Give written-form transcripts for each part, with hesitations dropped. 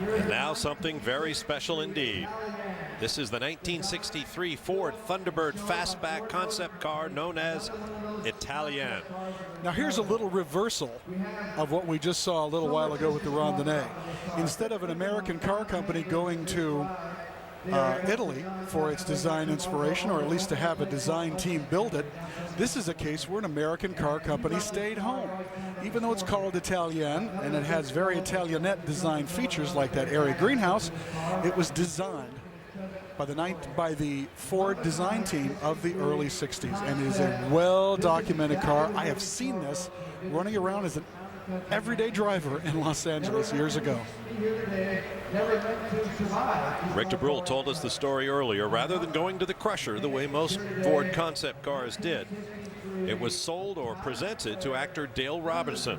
And now something very special indeed. This is the 1963 Ford Thunderbird fastback concept car known as Italien. Now here's a little reversal of what we just saw a little while ago with the Rondinette. Instead of an American car company going to Italy for its design inspiration, or at least to have a design team build it, this is a case where an American car company stayed home. Even though it's called Italien and it has very Italianette design features like that airy greenhouse, it was designed by the Ford design team of the early 60s, and it is a well-documented car. I have seen this running around as an everyday driver in Los Angeles years ago. Rick DeBrule told us the story earlier. Rather than going to the crusher the way most Ford concept cars did, it was sold or presented to actor Dale Robinson,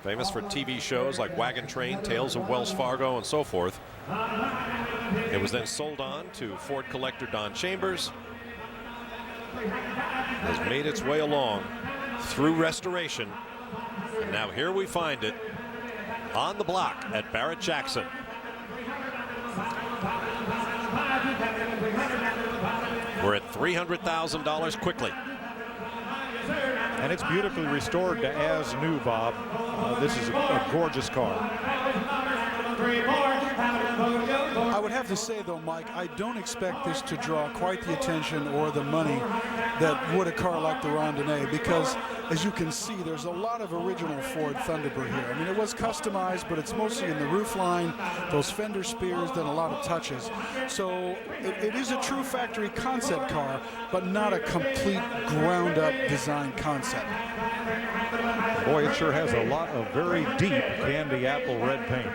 famous for TV shows like Wagon Train, Tales of Wells Fargo, and so forth. It was then sold on to Ford collector Don Chambers. It has made its way along through restoration. And now here we find it on the block at Barrett Jackson. We're at $300,000 quickly. And it's beautifully restored to as new, Bob. This is a gorgeous car. I would have to say, though, Mike, I don't expect this to draw quite the attention or the money that would a car like the Rondinette, because, as you can see, there's a lot of original Ford Thunderbird here. I mean, it was customized, but it's mostly in the roof line, those fender spears, then a lot of touches. So it is a true factory concept car, but not a complete ground-up design concept. Boy, it sure has a lot of very deep candy apple red paint.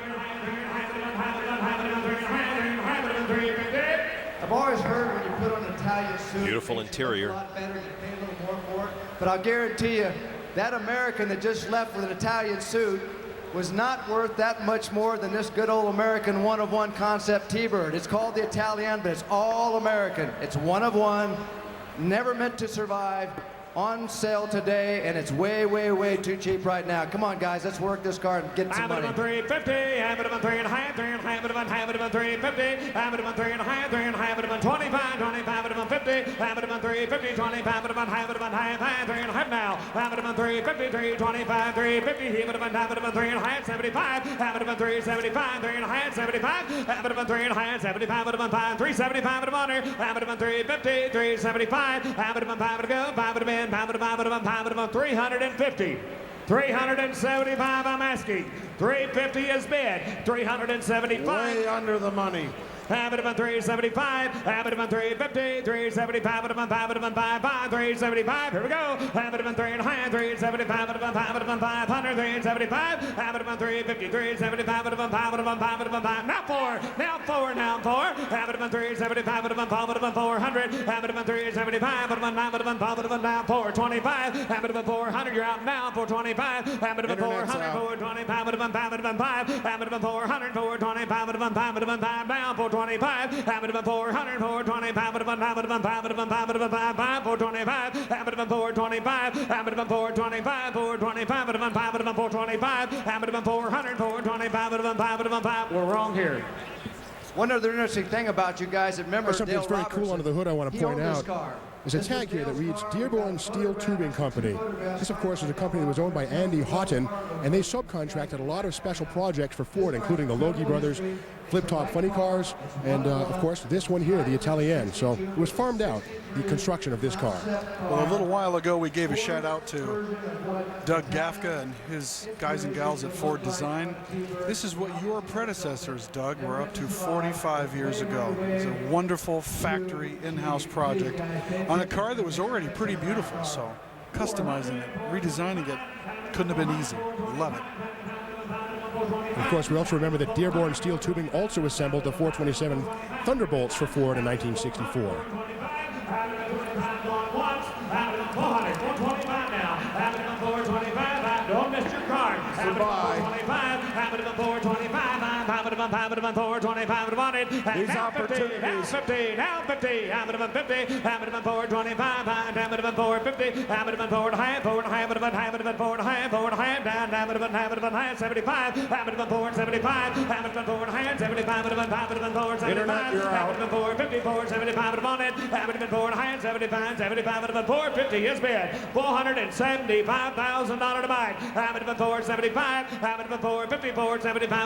I've always heard when you put on an Italian suit, beautiful interior. A lot better, you pay a little more for it. But I'll guarantee you, that American that just left with an Italian suit was not worth that much more than this good old American one-of-one concept T-Bird. It's called the Italien, but it's all American. It's one of one, never meant to survive. On sale today, and it's way, way, way too cheap right now. Come on, guys, let's work this car and get some money. $350, have it about 3 and a half, 3 and a half, have it about 350, have it about 3 and a half, 3 and a half, 25, 25, it about 50, have it about 350, 25, it about half, it about half, 3 and a half now, have it about 350, 325, 350, have it about 3 and a half, 75, have it about 375, 3 and a half, 75, have it about 3 and a half, 75, it about 5, 375, it about have it about 350, 375, have it about 5 to go, 5 to bend. 350. 375 I'm asking. 350 is bid. 375. Way under the money. Have it about 375. Have it about 350. 375. It about 5. It about 5. 375. Here we go. Have it about 3 and a half. 375. It about 5. It about 500. 375. Have it about 350. 375. It about 5. It about 5. It about 5. Now 4. Now 4. Now 4. Have it about 375. It about 5. It about 400. Have it about 375. It about 9. It about 5. It about now 425. Have it about 400. You're out now. 425. Have it about 400. 425. It about 5. It about 5. Have it about 400. 425. It about 5. It about 5 now. 425, have it about 400, 425, it about 5, it about 5, it about 5, it about 5, 425, have it about 425, have it about 425, 425, it about 5, it about 425, have it about 400, 425, it about 5, it about 5. We're wrong here. One other interesting thing about you guys, remember something Dale that's very Robertson, cool under the hood I want to point out. There's a tag here that reads Dearborn Steel Tubing Company. This, of course, is a company that was owned by Andy Houghton, and they subcontracted a lot of special projects for Ford, including the Logie Brothers flip-top funny cars, and, of course, this one here, the Italien. So it was farmed out, the construction of this car. Well, a little while ago, we gave a shout-out to Doug Gafka and his guys and gals at Ford Design. This is what your predecessors, Doug, were up to 45 years ago. It's a wonderful factory in-house project on a car that was already pretty beautiful, so customizing it, redesigning it, couldn't have been easy. Love it. Of course, we also remember that Dearborn Steel Tubing also assembled the 427 Thunderbolts for Ford in 1964. Don't miss your card. 425, 4, 25 to 100. These Now 50, now opportunities. 50, now 50. Hamilton 50, Hamilton 4, 25, Hamilton 4, 50, Hamilton 4 and a half, 4 and a half, Hamilton 4 and a half, 4 and a half, down, Hamilton 75, Hamilton 4 and 75, Hamilton 4 and a half, 75, Hamilton 4 and 75, Internet, you're out. Hamilton 4, 54, 75 to 100, Hamilton 4 and a half, 75, Hamilton 4, 50 is bid, $475,000 to buy, Hamilton 4, 75, Hamilton 4, 54, 75,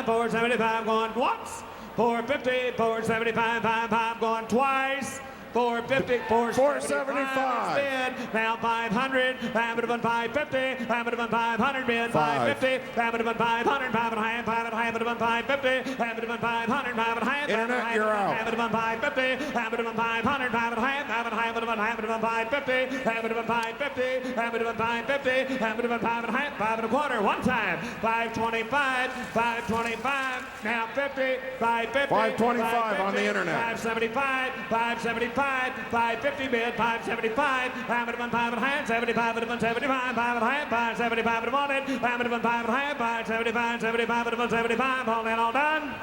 475 going once, 450, 475, 5 going twice. 450, 475. Bid. Now 500. Hamilton 550. Hamilton 500 bid. 550. Hamilton 500. 5 and a half. 5 and a half. Hamilton 550. Hamilton 500. 5 and a half. Internet, you're out. Hamilton 550. Hamilton 500. 5 and a half. 5 and a half. Hamilton 550. Hamilton 550. Hamilton 550. Hamilton 5 and a half. 5 and a quarter. One time. 525. 525. Now 50. 550. 525 on the internet. 575. 575. 550 bid, 575, Hamilton 5 and a half, 75, 75, 5 and a half, 575 to 100, Hamilton 5 and a half, 575, 75, 75, all in, all done.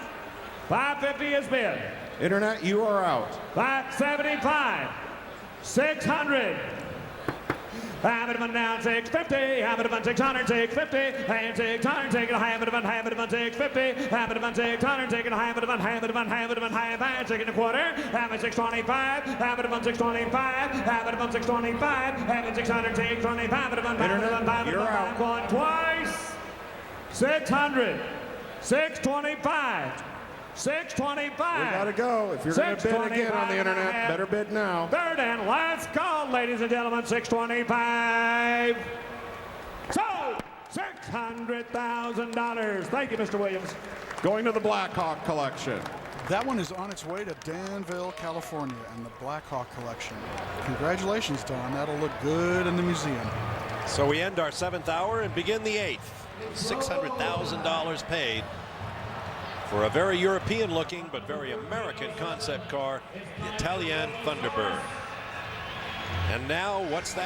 550 is bid. Internet, you are out. 575, 600. Hamilton down 650, Hamilton 600, 650, and 600, taking a Hamilton 650, Hamilton 600, taking a Hamilton, taking a quarter, Hamilton 625, Hamilton 625, Hamilton 625, Hamilton 600, 625, Internet, you're out. going twice, 600, 625. 625. We gotta go. If you're gonna bid again on the internet, better bid now. Third and last call, ladies and gentlemen, 625. So, $600,000. Thank you, Mr. Williams. Going to the Blackhawk collection. That one is on its way to Danville, California, and the Blackhawk collection. Congratulations, Don. That'll look good in the museum. So we end our 7th hour and begin the 8th. $600,000 paid for a very European-looking but very American concept car, the Italian Thunderbird. And now, what's that?